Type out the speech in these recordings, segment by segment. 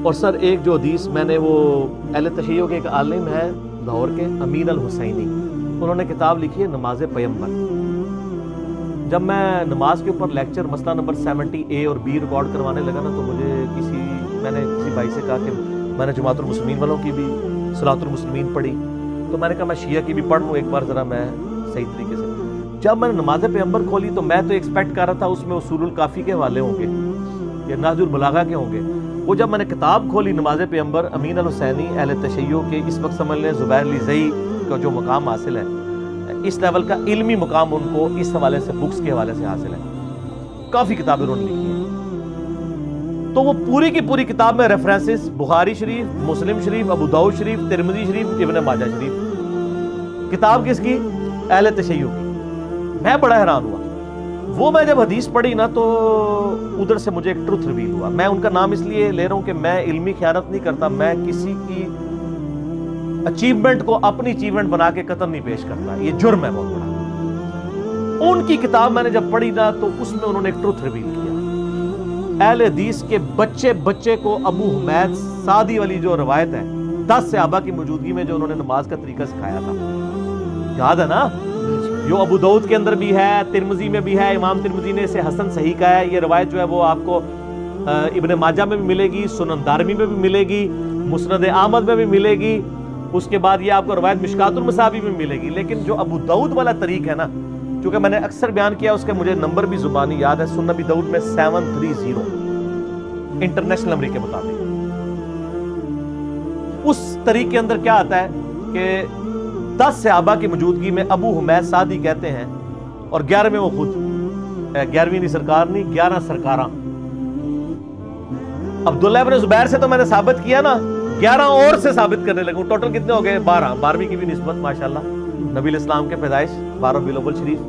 اور سر ایک جو حدیث میں نے وہ اہل تشیع کے ایک عالم ہے لاہور کے امین الحسینی، انہوں نے کتاب لکھی ہے نماز پیمبر۔ جب میں نماز کے اوپر لیکچر مسئلہ نمبر 70A اور B ریکارڈ کروانے لگا نا، تو میں نے کسی بھائی سے کہا کہ میں نے جماعت المسلمین والوں کی بھی صلاۃ المسلمین پڑھی، تو میں نے کہا میں شیعہ کی بھی پڑھ لوں ایک بار ذرا میں صحیح طریقے سے۔ جب میں نے نماز پیمبر کھولی تو میں تو ایکسپیکٹ کر رہا تھا اس میں اصول الکافی کے حوالے ہوں گے یا نہج البلاغہ کے ہوں گے، وہ جب میں نے کتاب کھولی نماز پیمبر امین الحسینی اہل تشیع کے، اس وقت سمجھ لیں زبیر علی زئی کا جو مقام حاصل ہے، اس لیول کا علمی مقام ان کو اس حوالے سے بکس کے حوالے سے حاصل ہے، کافی کتابیں انہوں نے لکھی ہیں، تو وہ پوری کی پوری کتاب میں ریفرنسز بخاری شریف، مسلم شریف، ابو داؤد شریف، ترمذی شریف، ابن ماجہ شریف، کتاب کس کی؟ اہل تشیع کی۔ میں بڑا حیران ہوا، وہ میں جب حدیث پڑھی نا تو ادھر سے مجھے ایک ٹروتھ ریویل ہوا۔ میں ان کا نام اس لیے لے رہا ہوں کہ میں علمی خیانت نہیں کرتا، میں کسی کی اچیومنٹ کو اپنی اچیومنٹ بنا کے قتل نہیں پیش کرتا، یہ جرم ہے بہت بڑا۔ ان کی کتاب میں نے جب پڑھی نا تو اس میں انہوں نے ایک ٹروتھ ریویل کیا، اہل حدیث کے بچے کو ابو حمید سعدی والی جو روایت ہے 10 صحابہ کی موجودگی میں جو انہوں نے نماز کا طریقہ سکھایا تھا، یاد ہے نا؟ جو ابو داؤد کے اندر بھی ہے، ترمذی میں بھی ہے، امام ترمذی نے اسے حسن صحیح کہا ہے۔ یہ روایت جو ہے وہ آپ کو ابن ماجہ میں بھی ملے گی، سنن دارمی میں بھی ملے گی، مسند احمد میں بھی ملے گی، اس کے بعد یہ آپ کو روایت مشکات المصابیح میں ملے گی۔ لیکن جو ابو داؤد والا طریق ہے نا، چونکہ میں نے اکثر بیان کیا، اس کے مجھے نمبر بھی زبانی یاد ہے، سنن ابی داؤد میں 730 انٹرنیشنل نمبر کے مطابق۔ اس طریق کے اندر کیا آتا ہے کہ 10 صحابہ کی موجودگی میں ابو حمید سعدی کہتے ہیں، اور 11ویں وہ خود، 11ویں نہیں سرکار نہیں، 11 سرکاراں۔ عبداللہ ابن زبیر سے تو میں نے ثابت کیا نا، 11 اور سے ثابت کرنے لگوں، ٹوٹل کتنے ہو گئے؟ 12ویں کی بھی نسبت ماشاءاللہ نبی الاسلام کے پیدائش 12 ربیع الاول شریف،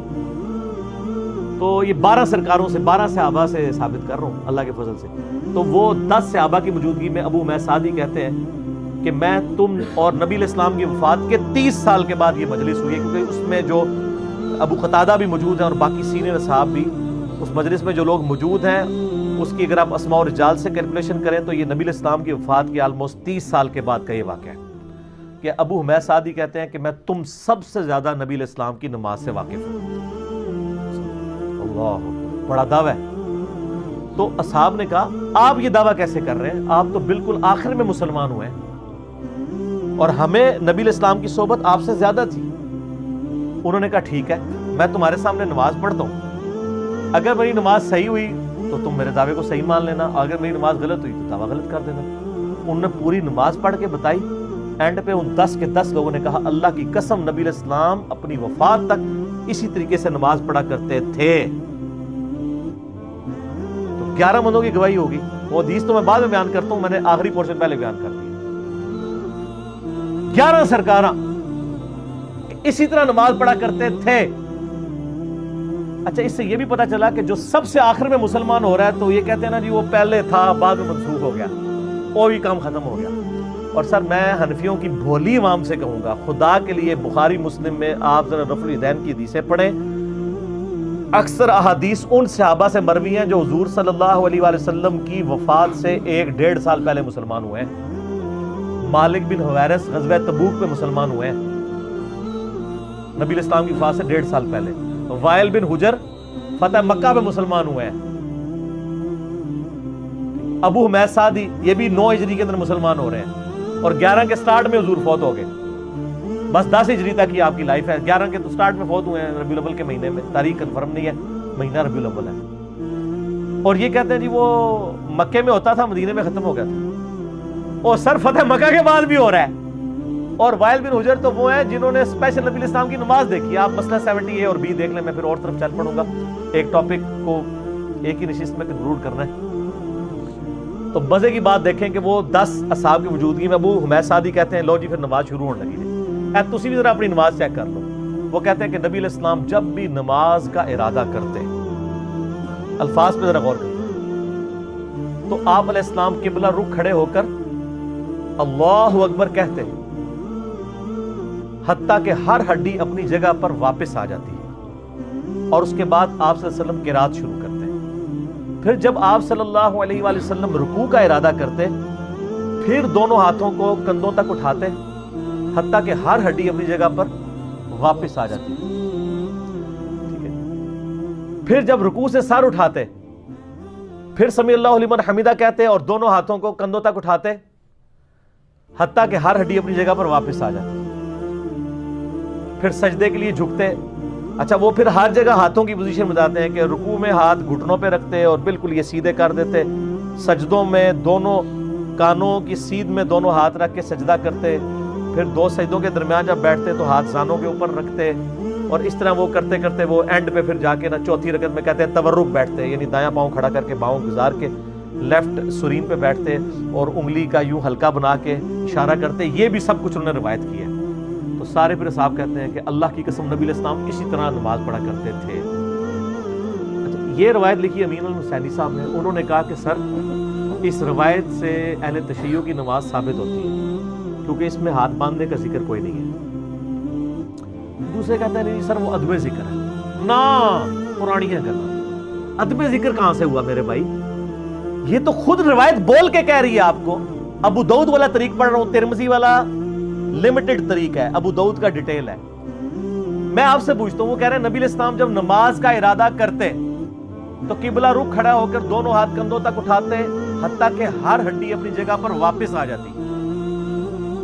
تو یہ 12 سرکاروں سے، 12 صحابہ سے ثابت کر رہا ہوں اللہ کے فضل سے۔ تو وہ 10 صحابہ کی موجودگی میں ابو حمید سعدی کہتے ہیں کہ میں تم اور نبی الاسلام کی وفات کے 30 سال کے بعد یہ مجلس ہوئی ہے، کیونکہ اس میں جو ابو قتادہ بھی موجود ہیں اور باقی سینئر اصحاب بھی اس مجلس میں جو لوگ موجود ہیں، اس کی اگر آپ اسماء و رجال سے کیلکولیشن کریں تو یہ نبی الاسلام کی وفات کے آلموسٹ 30 سال کے بعد کا یہ واقعہ ہے کہ ابو حمید سعدی کہتے ہیں کہ میں تم سب سے زیادہ نبی الاسلام کی نماز سے واقف ہوں۔ اللہ بڑا دعویٰ ہے۔ تو اصحاب نے کہا آپ یہ دعویٰ کیسے کر رہے ہیں، آپ تو بالکل آخر میں مسلمان ہوئے ہیں اور ہمیں نبی الاسلام کی صحبت آپ سے زیادہ تھی۔ انہوں نے کہا ٹھیک ہے، میں تمہارے سامنے نماز پڑھتا ہوں، اگر میری نماز صحیح ہوئی تو تم میرے دعوے کو صحیح مان لینا، اگر میری نماز غلط ہوئی تو دعویٰ غلط کر دینا۔ انہوں نے پوری نماز پڑھ کے بتائی، اینڈ پہ ان 10 کے 10 لوگوں نے کہا اللہ کی قسم نبی الاسلام اپنی وفات تک اسی طریقے سے نماز پڑھا کرتے تھے۔ تو 11 بندوں کی گواہی ہوگی، وہ حدیث تو میں بعد میں بیان کرتا ہوں، میں نے آخری پورشن پہلے بیان کر دیا۔ 11 سرکاراں اسی طرح نماز پڑھا کرتے تھے۔ اچھا، اس سے یہ بھی پتا چلا کہ جو سب سے آخر میں مسلمان ہو رہا ہے تو یہ کہتے ہیں نا جی وہ پہلے تھا بعد میں منسوخ ہو گیا، وہ بھی کام ختم ہو گیا۔ اور سر میں حنفیوں کی بھولی عوام سے کہوں گا، خدا کے لیے بخاری مسلم میں آپ ذرا رفع الیدین کی حدیثیں پڑھیں، اکثر احادیث ان صحابہ سے مروی ہیں جو حضور صلی اللہ علیہ وآلہ وسلم کی وفات سے 1-1.5 سال پہلے مسلمان ہوئے ہیں۔ مالک بن حویرث غزوہ تبوک پہ مسلمان ہوئے ہیں نبی الاسلام کی وفات سے 1.5 سال پہلے۔ وائل بن حجر فتح مکہ پہ مسلمان ہوئے ہیں۔ ابو حمید سعدی یہ بھی 9 ہجری کے اندر مسلمان ہو رہے ہیں، اور 11 کے سٹارٹ میں حضور فوت ہو گئے، بس 10 ہجری تک ہی آپ کی لائف ہے، 11 کے تو سٹارٹ میں فوت ہوئے ہیں ربیع الاول کے مہینے میں، تاریخ کنفرم نہیں ہے، مہینہ ربیع الاول ہے۔ اور یہ کہتے ہیں جی وہ مکے میں ہوتا تھا مدینے میں ختم ہو گیا تھا، اور سر فتح مکہ کے بعد بھی ہو رہا ہے۔ اور وائل بن حجر تو وہ ہیں جنہوں نے اسپیشل نبی الاسلام کی نماز دیکھی، آپ مسئلہ 70A اور B دیکھ لیں، میں پھر اور طرف چل پڑوں گا، ایک ٹاپک کو ایک ہی نشست میں کنکلوڈ کرنا ہے۔ تو مزے کی بات دیکھیں کہ وہ 10 اصحاب کی موجودگی میں ابو حمید سعدی کہتے ہیں لو جی پھر نماز شروع ہونے لگی ہے، تسی بھی ذرا اپنی نماز چیک کر لو۔ وہ کہتے ہیں کہ نبی علیہ السلام جب بھی نماز کا ارادہ کرتے، الفاظ پہ ذرا غور کریں، تو آپ علیہ السلام قبلہ رخ کھڑے ہو کر اللہ اکبر کہتے، حتیٰ کہ ہر ہڈی اپنی جگہ پر واپس آ جاتی ہے، اور اس کے بعد آپ صلی اللہ علیہ وسلم قرات شروع کرتے ہیں۔ پھر جب آپ صلی اللہ علیہ وآلہ وسلم رکوع کا ارادہ کرتے پھر دونوں ہاتھوں کو کندھوں تک اٹھاتے حتیٰ کہ ہر ہڈی اپنی جگہ پر واپس آ جاتی. ٹھیک ہے. پھر جب رکوع سے سر اٹھاتے پھر سمیع اللہ لمن حمیدہ کہتے اور دونوں ہاتھوں کو کندھوں تک اٹھاتے حتیٰ کہ ہر ہڈی اپنی جگہ پر واپس آ جاتی. پھر سجدے کے لیے جھکتے. اچھا وہ پھر ہر جگہ ہاتھوں کی پوزیشن بتاتے ہیں کہ رکوع میں ہاتھ گھٹنوں پہ رکھتے اور بالکل یہ سیدھے کر دیتے. سجدوں میں دونوں کانوں کی سیدھ میں دونوں ہاتھ رکھ کے سجدہ کرتے. پھر دو سجدوں کے درمیان جب بیٹھتے تو ہاتھ زانوں کے اوپر رکھتے. اور اس طرح وہ کرتے کرتے وہ اینڈ پہ پھر جا کے نا چوتھی رکعت میں کہتے ہیں تورک بیٹھتے, یعنی دایاں پاؤں کھڑا کر کے باؤں گزار کے لیفٹ سرین پہ بیٹھتے اور انگلی کا یوں ہلکا بنا کے اشارہ کرتے. یہ بھی سب کچھ انہوں نے روایت کی ہے. تو سارے پھر صاحب کہتے ہیں کہ اللہ کی قسم نبی علیہ السلام اسی طرح نماز پڑھا کرتے تھے. اچھا یہ روایت لکھی امین الحسینی صاحب نے. انہوں نے کہا کہ سر اس روایت سے اہل تشیع کی نماز ثابت ہوتی ہے کیونکہ اس میں ہاتھ باندھنے کا ذکر کوئی نہیں ہے. دوسرے کہتے ہیں نہیں سر وہ ادب ذکر ہے. نا پرانیاں کرنا ادب ذکر کہاں سے ہوا میرے بھائی؟ یہ تو خود روایت بول کے کہہ رہی ہے آپ کو. ابو داؤد والا طریق پڑھ رہا ہوں, ترمذی والا لمیٹڈ طریق ہے, ابو داؤد کا ڈیٹیل ہے. میں آپ سے پوچھتا ہوں, وہ کہہ رہے ہیں نبی علیہ السلام جب نماز کا ارادہ کرتے تو قبلہ رخ کھڑا ہو کر دونوں ہاتھ کندھوں تک اٹھاتے حتیٰ کہ ہر ہڈی اپنی جگہ پر واپس آ جاتی.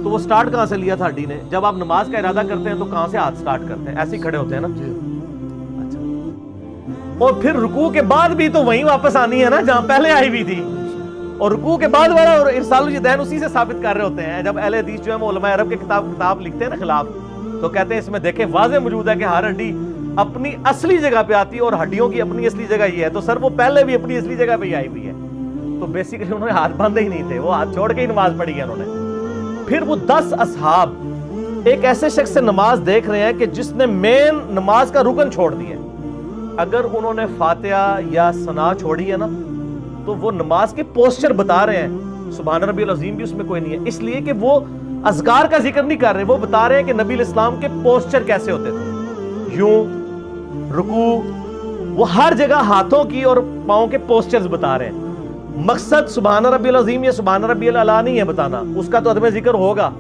تو وہ سٹارٹ کہاں سے لیا تھا ہڈی نے؟ جب آپ نماز کا ارادہ کرتے ہیں تو کہاں سے ہاتھ سٹارٹ کرتے ہیں؟ ایسے ہی کھڑے ہوتے ہیں نا. اچھا اور پھر رکوع کے بعد بھی تو وہیں واپس آنی ہے نا جہاں پہلے آئی ہوئی تھی. اور رکوع کے بعد والا اور ارسال الیدین اسی سے ثابت کر رہے ہوتے ہیں. جب اہل حدیث جو ہے وہ علماء عرب کے کتاب لکھتے ہیں نا خلاف, تو کہتے ہیں اس میں دیکھیں واضح موجود ہے کہ ہر ہڈی اپنی اصلی جگہ پہ آتی ہے اور ہڈیوں کی اپنی اصلی جگہ یہ ہے. تو سر وہ پہلے بھی اپنی اصلی جگہ پہ ہی آئی ہوئی ہے. تو بیسیکلی انہوں نے ہاتھ باندھے ہی نہیں تھے, وہ ہاتھ چھوڑ کے ہی نماز پڑھی ہے انہوں نے. پھر وہ 10 اصحاب ایک ایسے شخص سے نماز دیکھ رہے ہیں کہ جس نے مین نماز کا رکن چھوڑ دیا. اگر انہوں نے فاتحہ یا ثنا چھوڑی ہے نا تو وہ نماز کے پوسچر بتا رہے ہیں. سبحان ربی العظیم بھی اس میں کوئی نہیں ہے, اس لیے کہ وہ اذکار کا ذکر نہیں کر رہے, وہ بتا رہے ہیں کہ نبی علیہ السلام کے پوسچر کیسے ہوتے تھے. یوں رکوع, وہ ہر جگہ ہاتھوں کی اور پاؤں کے پوسچرز بتا رہے ہیں. مقصد سبحان ربی العظیم یا سبحان ربی الاعلیٰ نہیں ہے بتانا, اس کا تو ادب ذکر ہوگا.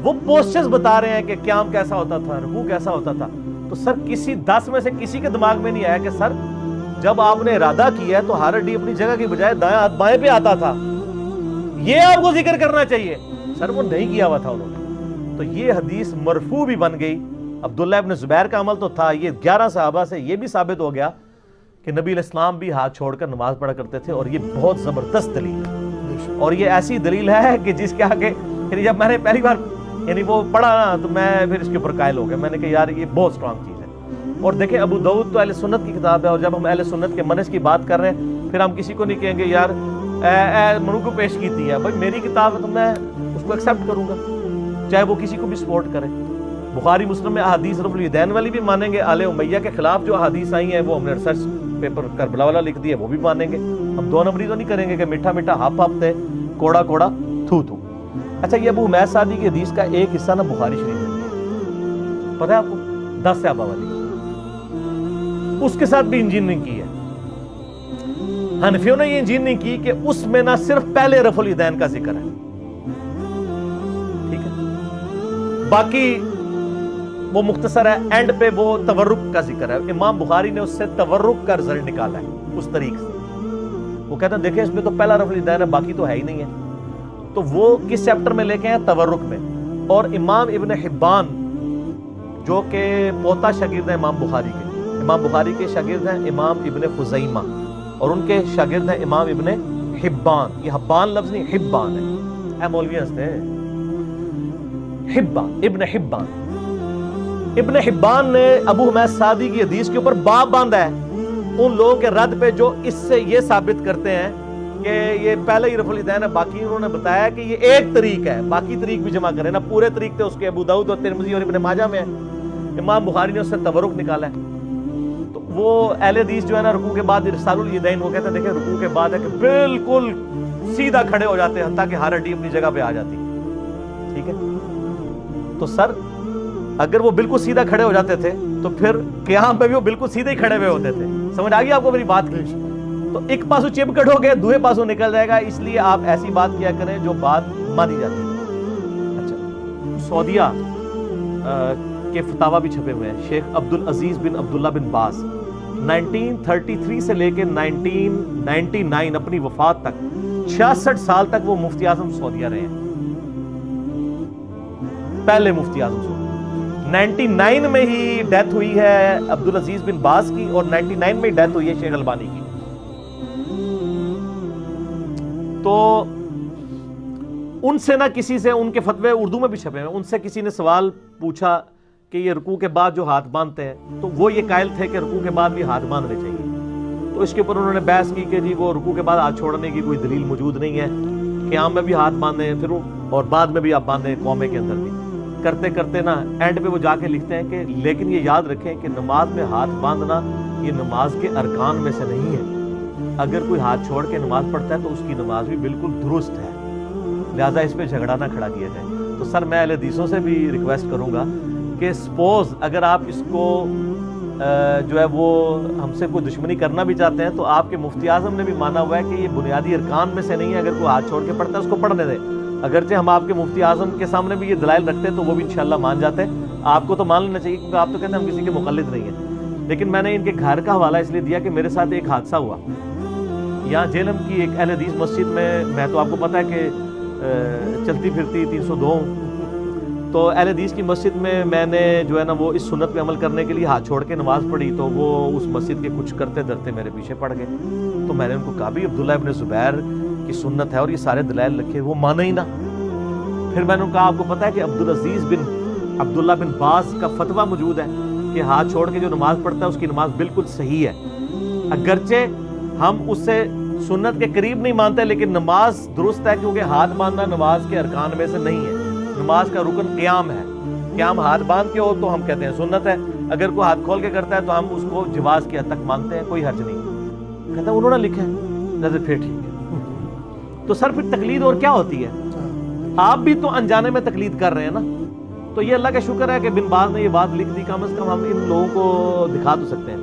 وہ پوسچرز بتا رہے ہیں کہ قیام کیسا ہوتا تھا, رکوع کیسا ہوتا تھا. تو سر کسی 10 میں سے کسی کے دماغ میں نہیں آیا کہ سر جب آپ نے ارادہ کیا ہے تو ہر ہڈی اپنی جگہ کی بجائے دایاں ہاتھ بائیں پہ آتا تھا, یہ آپ کو ذکر کرنا چاہیے. سر وہ نہیں کیا ہوا تھا انہوں نے. تو یہ حدیث مرفوع بھی بن گئی. عبداللہ ابن زبیر کا عمل تو تھا, یہ 11 صحابہ سے یہ بھی ثابت ہو گیا کہ نبی علیہ السلام بھی ہاتھ چھوڑ کر نماز پڑھا کرتے تھے. اور یہ بہت زبردست دلیل ہے, اور یہ ایسی دلیل ہے کہ جس کے آگے جب میں نے پہلی بار یعنی وہ پڑھا نا تو میں پھر اس کے اوپر قائل ہو گیا. میں نے کہا یار یہ بہت اسٹرانگ چیز ہے. اور دیکھیں ابو داؤد تو اہل سنت کی کتاب ہے, اور جب ہم اہل سنت کے منہج کی بات کر رہے ہیں پھر ہم کسی کو نہیں کہیں گے یار منو کو پیش کیتی ہے. بھائی میری کتاب ہے تو میں اس کو ایکسیپٹ کروں گا چاہے وہ کسی کو بھی سپورٹ کرے. بخاری مسلم میں احادیث رفع الیدین والی بھی مانیں گے, آل امیہ کے خلاف جو احادیث آئی ہیں وہ ہم نے ریسرچ پیپر کربلا والا لکھ دیا, وہ بھی مانیں گے. ہم 2 نمبری تو نہیں کریں گے کہ میٹھا میٹھا ہپ ہپ تے کوڑا کوڑا تھو تھو. اچھا یہ ابو حمید سعدی کی حدیث کا ایک حصہ نا بخاری شریف میں پتہ ہے آپ کو, 10 صحابہ والی, اس کے ساتھ بھی انجینئرنگ کی ہے. حنفیوں نے یہ انجینئرنگ کی کہ اس میں نہ صرف پہلے رفع الیدین کا ذکر ہے, ٹھیک ہے, باقی وہ مختصر ہے, اینڈ پہ وہ تورک کا ذکر ہے. امام بخاری نے اس سے تورک کا رزلٹ نکالا ہے اس طریق سے. وہ کہتے ہیں دیکھیں اس میں تو پہلا رفع الیدین ہے, باقی تو ہے ہی نہیں ہے. تو وہ کس چیپٹر میں لے کے ہیں؟ تورک میں. اور امام ابن حبان جو کہ پوتا شاگرد ہیں امام بخاری کے, امام بخاری کے شاگرد ہیں امام ابن خزیمہ, اور ان کے شاگرد ہیں امام ابن حبان. یہ حبان لفظ نہیں, حبان ہے. اے مولوی ہنستے ہیں, حبان, ابن حبان. ابن حبان نے ابو حمید سعدی کی حدیث کے اوپر باب باندھا ہے ان لوگوں کے رد پہ جو اس سے یہ ثابت کرتے ہیں کہ یہ پہلے ہی رفع الیدین ہے. باقی انہوں نے بتایا کہ یہ ایک طریق ہے, باقی طریق بھی جمع کریں نا. پورے طریق تھے اس کے ابو داؤد اور ترمذی اور ابن ماجہ میں ہے. امام بخاری نے اس سے تورک نکالا ہے. تو وہ اہل حدیث جو ہے نا رکوع کے بعد ارسال الیدین, وہ کہتے ہیں دیکھیں رکوع کے بعد ہے کہ بالکل سیدھا کھڑے ہو جاتے ہیں تاکہ ہر ہڈی اپنی جگہ پہ آ جاتی. ٹھیک ہے, تو سر اگر وہ بالکل سیدھا کھڑے ہو جاتے تھے تو پھر قیام پہ بھی وہ بالکل سیدھے ہی کھڑے ہوئے ہوتے تھے. سمجھ آ گئی آپ کو میری بات کی؟ تو ایک پاسو چپکٹ ہو گئے, دوسرے پاسو نکل جائے گا. اس لیے آپ ایسی بات کیا کریں جو بات مانی جاتی ہے۔ اچھا، سعودیہ کے فتاوا بھی چھپے ہوئے ہیں۔ شیخ عبدالعزیز بن عبداللہ بن باز 1933 سے لے کے 1999 اپنی وفات تک 66 سال تک وہ مفتی اعظم سعودیہ رہے ہیں، پہلے مفتی اعظم سعودیہ۔ 99 میں ہی ڈیتھ ہوئی ہے عبدالعزیز بن باز کی، اور 99 میں ہی ڈیتھ ہوئی ہے شیخ البانی کی۔ تو ان سے نہ کسی سے، ان کے فتوے اردو میں بھی چھپے ہیں، ان سے کسی نے سوال پوچھا کہ یہ رکوع کے بعد جو ہاتھ باندھتے ہیں، تو وہ یہ قائل تھے کہ رکوع کے بعد بھی ہاتھ باندھنے چاہیے۔ تو اس کے اوپر انہوں نے بحث کی کہ جی وہ رکوع کے بعد ہاتھ چھوڑنے کی کوئی دلیل موجود نہیں ہے، قیام میں بھی ہاتھ باندھیں پھر اور بعد میں بھی آپ باندھیں، قومے کے اندر بھی کرتے کرتے نا اینڈ پہ وہ جا کے لکھتے ہیں کہ لیکن یہ یاد رکھیں کہ نماز میں ہاتھ باندھنا یہ نماز کے ارکان میں سے نہیں ہے، اگر کوئی ہاتھ چھوڑ کے نماز پڑھتا ہے تو اس کی نماز بھی بالکل درست ہے، لہٰذا اس پہ جھگڑا نہ کھڑا کیا جائے۔ تو سر میں اہل حدیثوں سے بھی ریکویسٹ کروں گا کہ سپوز اگر آپ اس کو جو ہے وہ ہم سے کوئی دشمنی کرنا بھی چاہتے ہیں تو آپ کے مفتی اعظم نے بھی مانا ہوا ہے کہ یہ بنیادی ارکان میں سے نہیں ہے، اگر کوئی ہاتھ چھوڑ کے پڑھتا ہے اس کو پڑھنے دے۔ اگرچہ ہم آپ کے مفتی اعظم کے سامنے بھی یہ دلائل رکھتے ہیں تو وہ بھی انشاءاللہ مان جاتے ہیں، آپ کو تو مان لینا چاہیے کیونکہ آپ تو کہتے ہیں ہم کسی کے مقلد نہیں ہیں۔ لیکن میں نے ان کے گھر کا حوالہ اس لیے دیا کہ میرے ساتھ ایک حادثہ ہوا یہاں جہلم کی ایک اہل حدیث مسجد میں تو آپ کو پتہ ہے کہ چلتی پھرتی 302 تو اہل حدیث کی مسجد میں نے جو ہے نا وہ اس سنت پہ عمل کرنے کے لیے ہاتھ چھوڑ کے نماز پڑھی، تو وہ اس مسجد کے کچھ کرتے درتے میرے پیچھے پڑ گئے۔ تو میں نے ان کو کہا بھی عبداللہ ابن زبیر کی سنت ہے اور یہ سارے دلائل رکھے، وہ مانا ہی نہ۔ پھر میں نے کہا آپ کو پتہ ہے کہ عبدالعزیز بن عبداللہ بن باز کا فتویٰ موجود ہے کہ ہاتھ چھوڑ کے جو نماز پڑھتا ہے اس کی نماز بالکل صحیح ہے، اگرچہ ہم اس سے سنت کے قریب نہیں مانتے لیکن نماز درست ہے، کیونکہ ہاتھ باندھنا نماز کے ارکان میں سے نہیں ہے، نماز کا رکن قیام ہے، قیام ہاتھ باندھ کے ہو تو ہم کہتے ہیں سنت ہے، اگر کوئی ہاتھ کھول کے کرتا ہے تو ہم اس کو جواز کی حد تک مانتے ہیں، کوئی حرج نہیں۔ کہتا ہے انہوں نے لکھا ہے، پھر ٹھیک ہے۔ تو سر پھر تقلید اور کیا ہوتی ہے؟ آپ بھی تو انجانے میں تقلید کر رہے ہیں نا، تو یہ اللہ کا شکر ہے کہ بن باز نے یہ بات لکھ دی، کم از کم ہم ان لوگوں کو دکھا تو سکتے ہیں۔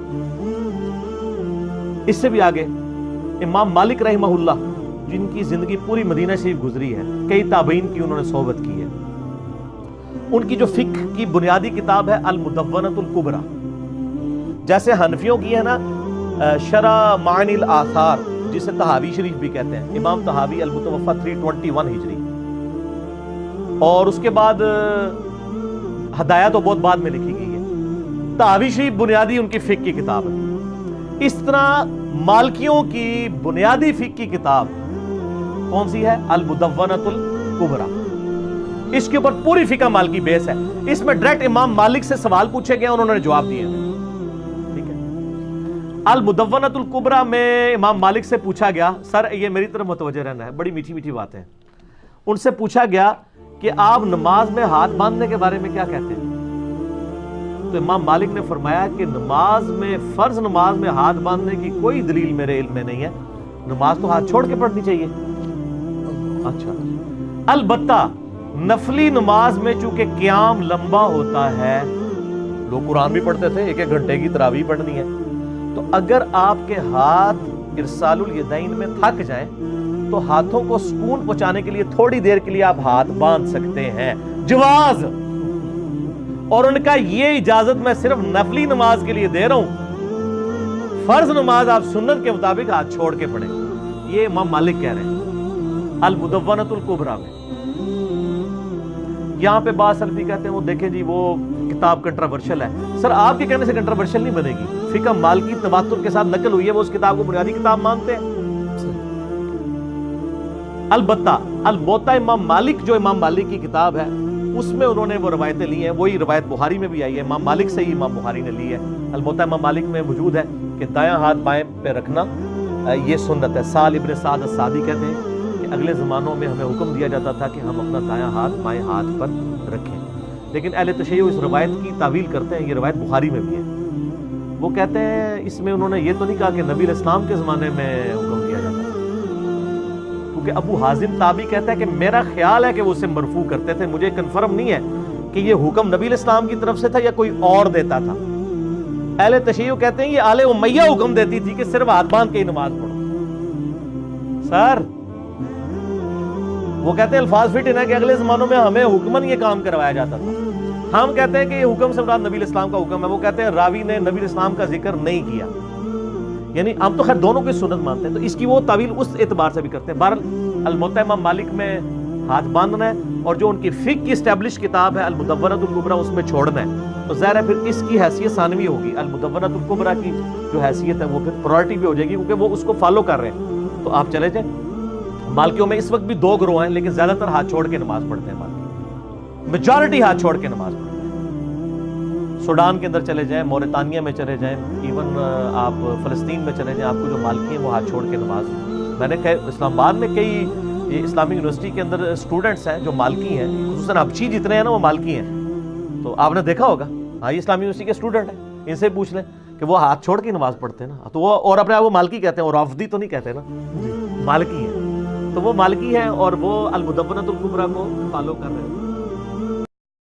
اس سے بھی آگے امام مالک رحمہ اللہ جن کی زندگی پوری مدینہ شریف گزری ہے، کئی تابعین کی انہوں نے صحبت کی ہے، ان کی جو فقہ کی بنیادی کتاب ہے المدونۃ الکبریٰ، جیسے حنفیوں کی ہے نا شرح معانی الاثار جسے طحاوی شریف بھی کہتے ہیں، امام طحاوی المتوفی 321 ہجری، اور اس کے بعد ہدایہ تو بہت بعد میں لکھی گئی ہے، طحاوی شریف بنیادی ان کی فقہ کی کتاب ہے۔ اس طرح مالکیوں کی بنیادی فقہ کی کتاب کون سی ہے؟ المدونۃ الکبریٰ، اس کے اوپر پوری فقہ مالکی بیس ہے، اس میں ڈائریکٹ امام مالک سے سوال پوچھے گئے، انہوں نے جواب دیے ہیں، ٹھیک ہے۔ المدونۃ الکبریٰ میں امام مالک سے پوچھا گیا، سر یہ میری طرف متوجہ رہنا ہے، بڑی میٹھی میٹھی باتیں، ان سے پوچھا گیا کہ آپ نماز میں ہاتھ باندھنے کے بارے میں کیا کہتے ہیں؟ تو امام مالک نے فرمایا کہ نماز میں، فرض نماز میں ہاتھ باندھنے کی کوئی دلیل میرے علم میں نہیں ہے، نماز تو ہاتھ چھوڑ کے پڑھنی چاہیے۔ اچھا، البتہ نفلی نماز میں چونکہ قیام لمبا ہوتا ہے، لوگ قرآن بھی پڑھتے تھے، 1 گھنٹے کی تراویح پڑھنی ہے، تو اگر آپ کے ہاتھ ارسال الیدین میں تھک جائیں تو ہاتھوں کو سکون پہنچانے کے لیے تھوڑی دیر کے لیے آپ ہاتھ باندھ سکتے ہیں، جواز۔ اور ان کا یہ اجازت میں صرف نفلی نماز کے لیے دے رہا ہوں، فرض نماز آپ سنت کے مطابق ہاتھ چھوڑ کے پڑھیں، یہ امام مالک کہہ رہے ہیں المدونۃ الکبریٰ میں۔ یہاں پہ بعض سلفی کہتے ہیں وہ دیکھیں جی وہ کتاب کنٹراورشل ہے، سر آپ کے کہنے سے کنٹراورشل نہیں بنے گی، فقہ مالکی تواتر کے ساتھ نقل ہوئی ہے، وہ اس کتاب کو بنیادی کتاب مانتے ہیں۔ البتہ الموطا امام مالک جو امام مالک کی کتاب ہے اس میں انہوں نے وہ روایتیں لی ہیں، وہی روایت بخاری میں بھی آئی ہے، امام مالک سے ہی امام بخاری نے لی ہے۔ الموطا امام مالک میں موجود ہے کہ دایاں ہاتھ بائیں پہ رکھنا یہ سنت ہے۔ سال ابن سعد السعدی کہتے ہیں کہ اگلے زمانوں میں ہمیں حکم دیا جاتا تھا کہ ہم اپنا دایاں ہاتھ بائیں ہاتھ پر رکھیں، لیکن اہل تشیع اس روایت کی تعویل کرتے ہیں، یہ روایت بخاری میں بھی ہے۔ وہ کہتے ہیں اس میں انہوں نے یہ تو نہیں کہا کہ نبی علیہ السلام کے زمانے میں حکم دیا جاتا تھا، کیونکہ ابو حازم تابعی کہتا ہے کہ میرا خیال ہے کہ وہ اسے مرفوع کرتے تھے، مجھے کنفرم نہیں ہے کہ یہ حکم نبی علیہ السلام کی طرف سے تھا یا کوئی اور دیتا تھا۔ اہل تشیع کہتے ہیں یہ آل امیہ حکم دیتی تھی کہ صرف ہاتھ باندھ کے ہی نماز پڑھو۔ سر وہ کہتے ہیں الفاظ فٹ ان ہے کہ اگلے زمانوں میں ہمیں حکمن یہ کام کروایا جاتا تھا، ہم کہتے ہیں کہ یہ حکم سے مراد نبی علیہ السلام کا حکم ہے، وہ کہتے ہیں راوی نے نبی علیہ السلام کا ذکر نہیں کیا، یعنی ہم تو خیر دونوں کی سنت مانتے ہیں، تو اس کی وہ تعویل اس اعتبار سے بھی کرتے ہیں۔ بہرحال الموطا امام مالک میں ہاتھ باندھنا ہے، اور جو ان کی فقہ کی اسٹیبلش کتاب ہے المدونۃ الکبریٰ اس میں چھوڑنا ہے، تو ظاہر ہے پھر اس کی حیثیت ثانوی ہوگی، المدونۃ الکبریٰ کی جو حیثیت ہے وہ پھر پرائرٹی بھی ہو جائے گی، کیونکہ وہ اس کو فالو کر رہے ہیں۔ تو آپ چلے جائیں، مالکیوں میں اس وقت بھی 2 گروہ ہیں، لیکن زیادہ تر ہاتھ چھوڑ کے نماز پڑھتے ہیں، مالکی میجارٹی ہاتھ چھوڑ کے نماز پڑھتے ہیں۔ سوڈان کے اندر چلے جائیں، موریتانیہ میں چلے جائیں، ایون آپ فلسطین میں چلے جائیں، آپ کو جو مالکی ہیں وہ ہاتھ چھوڑ کے نماز، میں نے اسلام آباد میں کئی یہ اسلامک یونیورسٹی کے اندر اسٹوڈنٹس ہیں جو مالکی ہیں، خصوصاً حبشی جتنے ہیں نا وہ مالکی ہیں، تو آپ نے دیکھا ہوگا، ہاں یہ اسلامی یونیورسٹی کے اسٹوڈنٹ ہیں، ان سے پوچھ لیں کہ وہ ہاتھ چھوڑ کے نماز پڑھتے ہیں نا، تو وہ اور اپنے آپ وہ مالکی کہتے ہیں، اور رافضی تو نہیں کہتے نا، مالکی ہیں، تو وہ مالکی ہیں اور وہ المدونۃ الکبریٰ کو فالو کر رہے ہیں۔